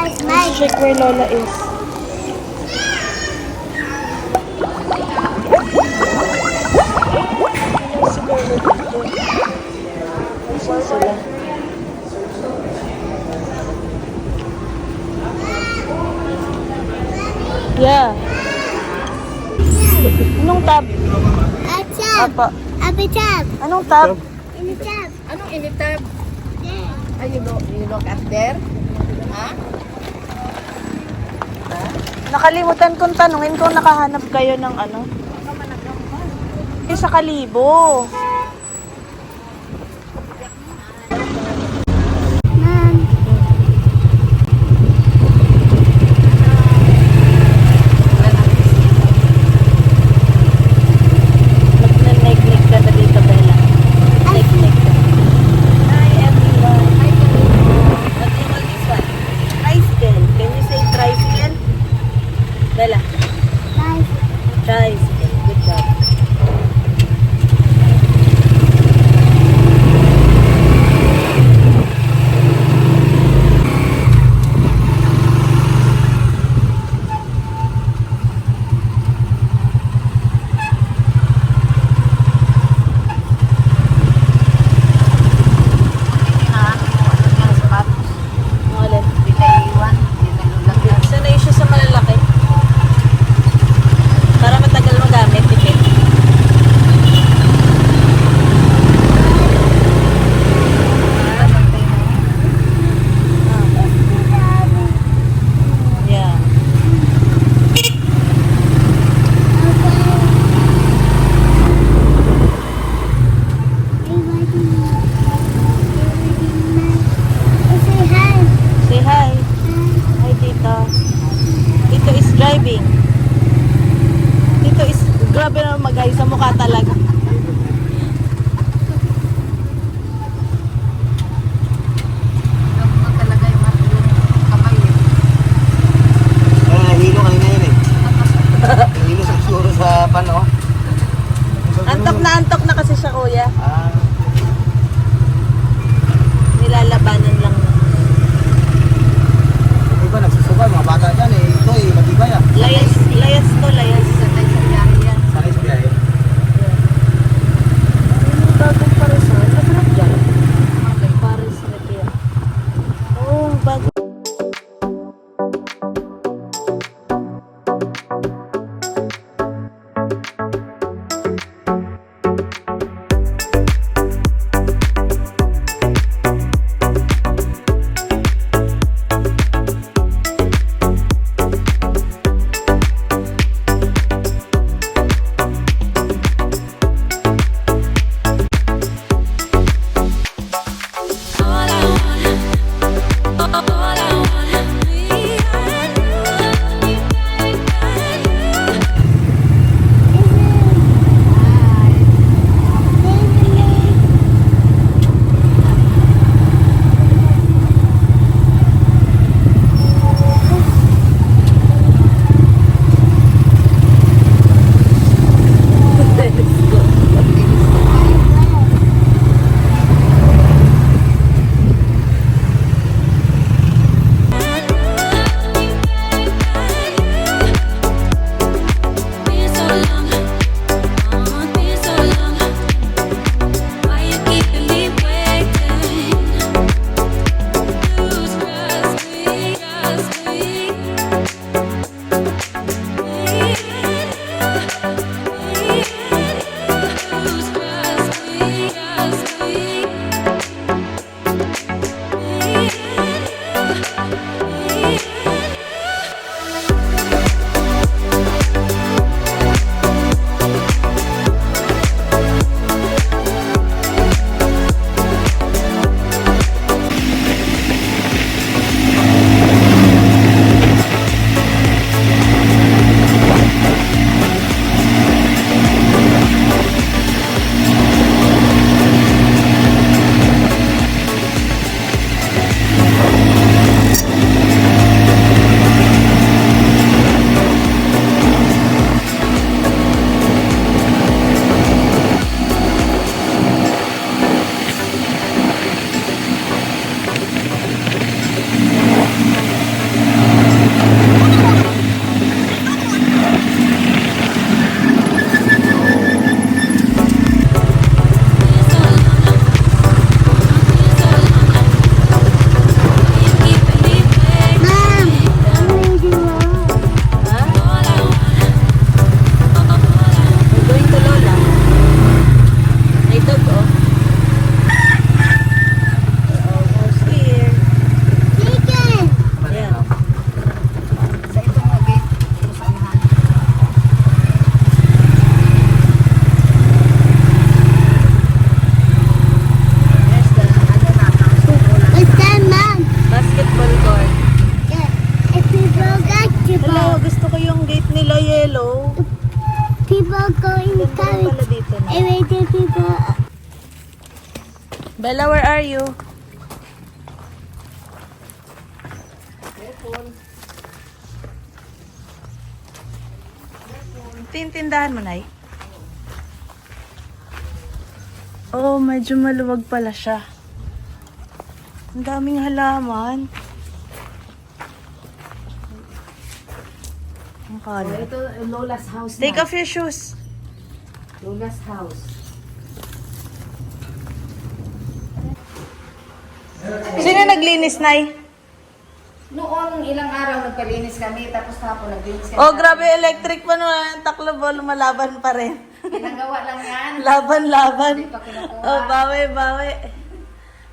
Let's check where Lola is. Ano si Lola dito? Saan sila? Yeah. Anong tab? Tab. Apa. Abi tab. Anong tab? Ini tab. Anong initab? Yeah. Ay, you look at there? Ha? Nakalimutan kong tanungin kung nakahanap kayo ng ano. Yung sa Kalibo. Mom. Nag-neglect ka na dito, Bella. Neglect ka. Hi, everyone. Hi, what do you call this one? Tricycle. Can you say tricycle? Bella. Bye. Tricycle. Good job. Maulin. Sanay siya sa malalaki. Para matagal magamit, tipid. Yeah. Say hi. Hi, Tito. Tito is driving. Tito is, grabe naman mag-ay sa mukha talaga. Hilo kanina yun eh. Hilo sa siguro sa pano. Antok na kasi siya, kuya. Ah, Nilalabanan lang. di ba nagsusugal mga bata dyan eh. Ito eh, matibay ah. Layas to, layas. Sanay sa biyahe. Bagong parasol. Masarap dyan. Paris na kaya. Oh, bago. Hello, gusto ko yung gate nila yellow. People going Ganda rin pala carriage. dito na. Everyday people. Bella, where are you? Tintindahan mo, Nay? Oh, medyo maluwag pala siya. Ang daming halaman. Ang kalat. Ito, Lola's house na. Take off your shoes. Lola's house. Sino naglinis, Nay? Noon, ilang araw nagpalinis kami, tapos hapon naglinis kami. Oh, grabe, electric pa naman. Taklobo, lumalaban pa rin. Ginagawa lang yan. Laban. Hindi pa kinukuha. Oh, bawi.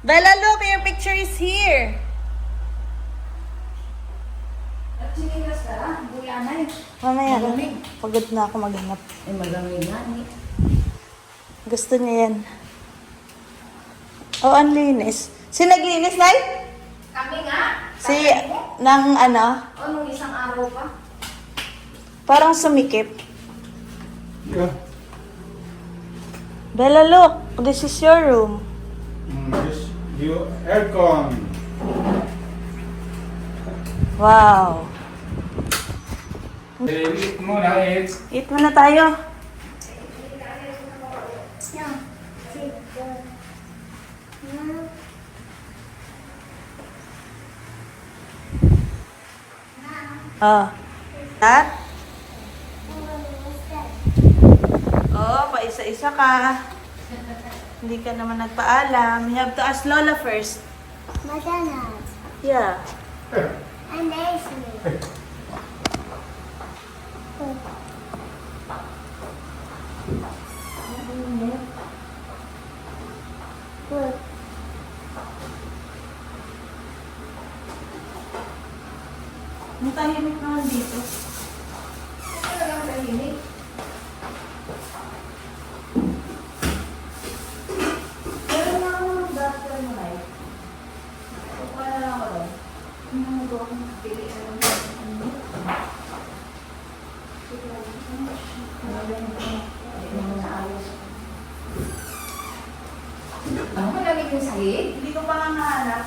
Bella, look, your picture is here. At sinilas ka, ha? Buyanay. Mamaya na. Malamig. Pagod na ako maghanap. Ay, malamig nga. Gusto niya yan. Oh, ang linis. Si naglinis, Nay? Kami nga. Si, ng ano, O, nung isang araw pa. parang sumikip. Yeah. Bella, look, this is your room. This, you, aircon. Wow. Eat muna, eat. Eat muna tayo. Oh. At? Oh, paisa-isa ka. Hindi ka naman nagpaalam. You have to ask Lola first. McDonald's. Yeah. And there's me. Good. Ang tahimik naman dito. Ito lang tahimik. Pero na ako ng doctor mo na eh. Kukuha na lang ako doon. Ano ko akong pili? Ano malamig yung sahig? Hindi ko pa nga nahanap.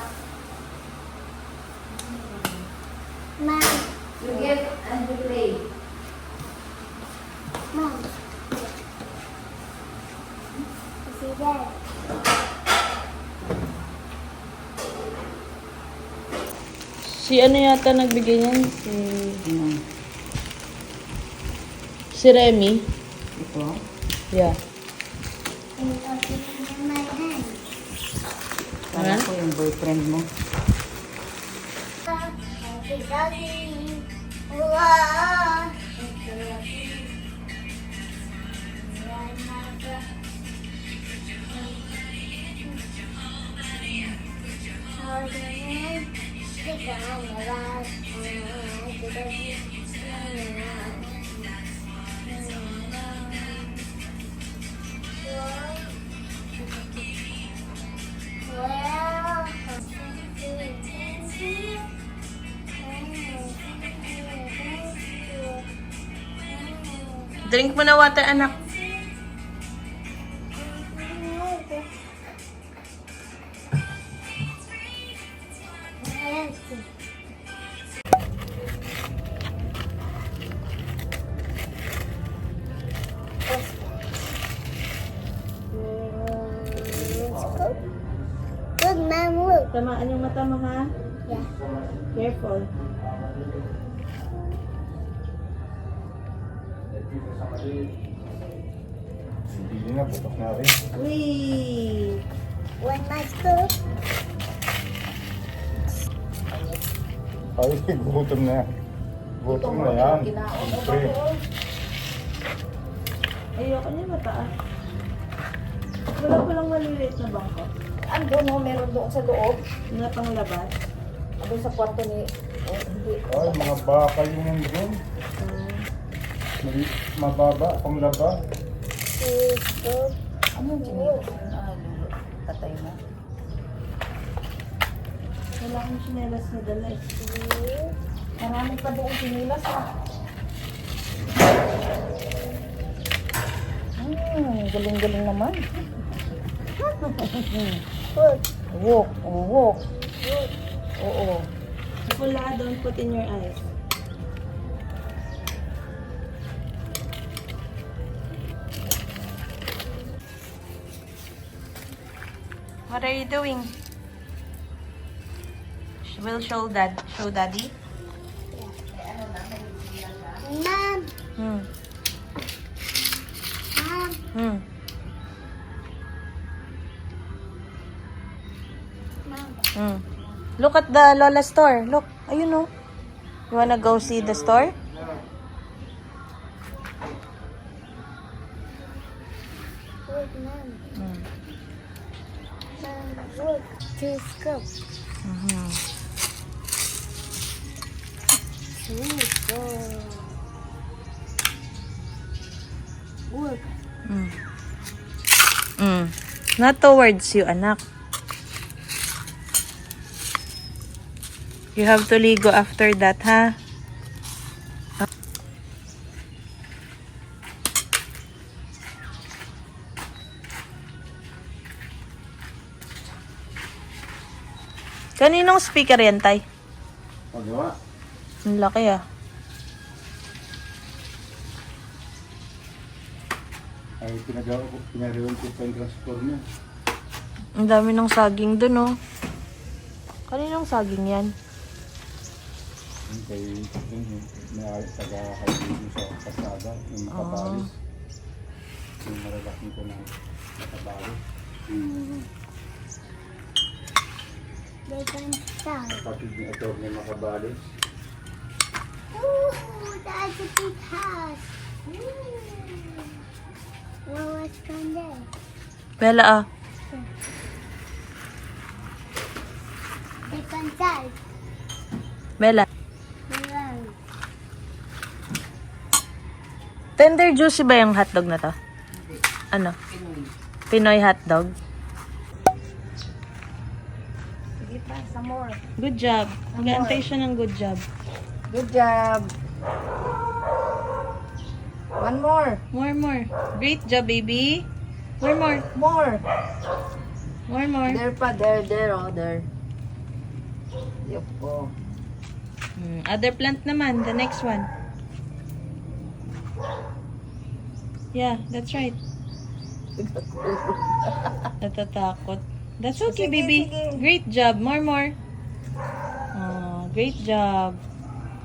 Mom. You get and you play. Mom. See that? Si ano yata nagbigay niyan? Si Remy? Ito? Yeah. And also in my hand. Kala ko yung boyfriend mo. Happy doggy. Wow. Drink mo na water, anak. Good, Mom, look. Tamaan yung mata mo, ha? Yeah. Careful. Hindi na, bukas na rin. Wee! When my school, Ay, gutom na. Gutom na yan. Siyempre. Ayoko niya mataas. Wala palang maliliit na bangko. Ando no, meron doon sa loob. Na panglabas. Doon sa kwarto ni... Oh, hindi. Ay, mga baka yung nandun. Mababa, panglaba. school, Ano yung chinito? Patay na. Wala akong sinelas na dala eh. Marami pa doon sinilas ah. Galing-galing naman. Wood. Walk, walk. Oo. Wala, don't put in your eyes. What are you doing? We'll show daddy. Mom. Hmm. Mom. Hmm. Mom. Hmm. Look at the Lola store. Look, ayun oh. You wanna go see the store? Wood, Mom. Hmm. Mom, wood. To school. Mhm. Wood. Mm. Mm. Not towards you, anak. You have to ligo after that, ha? Kaninong speaker yan, Tay? Pagawa. Ang laki, ah. Ay, pinagawa ko pa yung transport niya. Ang dami ng saging dun, oh. Kaninong saging yan? Yung kay may taga-kaibigan sa kasada, yung makabalis. Yung maralaking ko na makabalis. They can start. Kapatid ni Atty. Makabalis. Ooh, that's a big house. What was from there? Bella, ah. They can start. Bella. Around. Tender juicy ba yung hotdog na to? Ano? Pinoy hotdog? Sige pa, some more. Good job. Nag-aantay siya ng good job. Good job. One more. More. Great job, baby. More. More. More. There pa, there, oh, there. Yupo. Other plant naman, the next one. Yeah, that's right. Natatakot. That's okay, Sige, baby. sige. Great job. More. Oh, great job.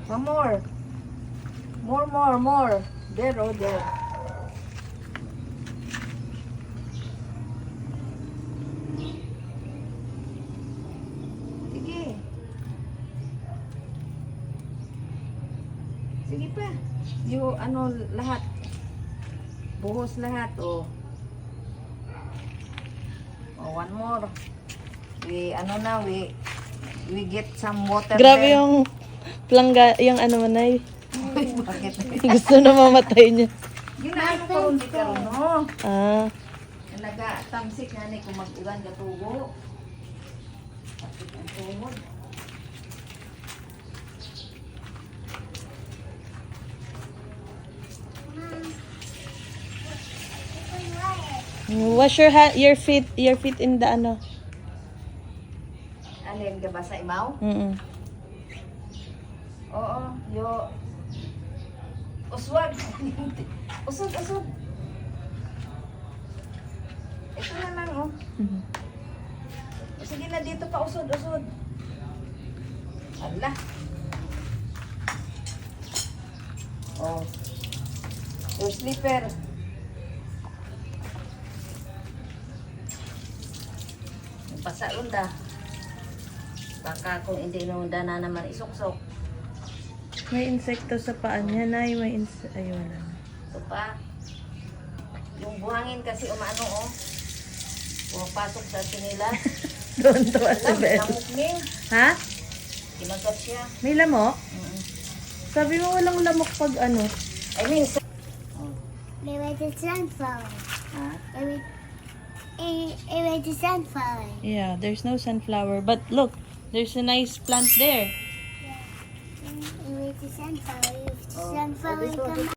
One more. More. There, oh, there. Sige. Sige pa. Yung ano, lahat. Buhos lahat, oh. Oh, one more. We get some water Grabe there. yung plangga, yung ano man ay. Bakit? Gusto na mamatay niya. Yun na ano karon di karon no. Ah, Talaga tamsik nga ni kung mag-ulan ka tubo. Bakit ang tuhod? wash your feet in the ano. Alin ka ba sa imaw? Mm. Oo, yo. Uswag. Usod. Ito na lang, oh. Sige na, dito pa, usod. Ala. Oh. Your slipper. Pasaon da. Baka kung hindi nunda na naman isuksok. May insekto sa paa niya, Nay. May ay, wala na. Ito pa. Yung buhangin kasi umano, oh. Pumapasok sa sinilas. Doon to si Bella. Lamok niya. Ha? Kinagat siya. May lamok? Sabi mo walang lamok pag ano. I mean, They were the sunflower. ha? It was the sunflower. Yeah, there's no sunflower. But look, there's a nice plant there. the sunflower. Oh, Sunflower this one, come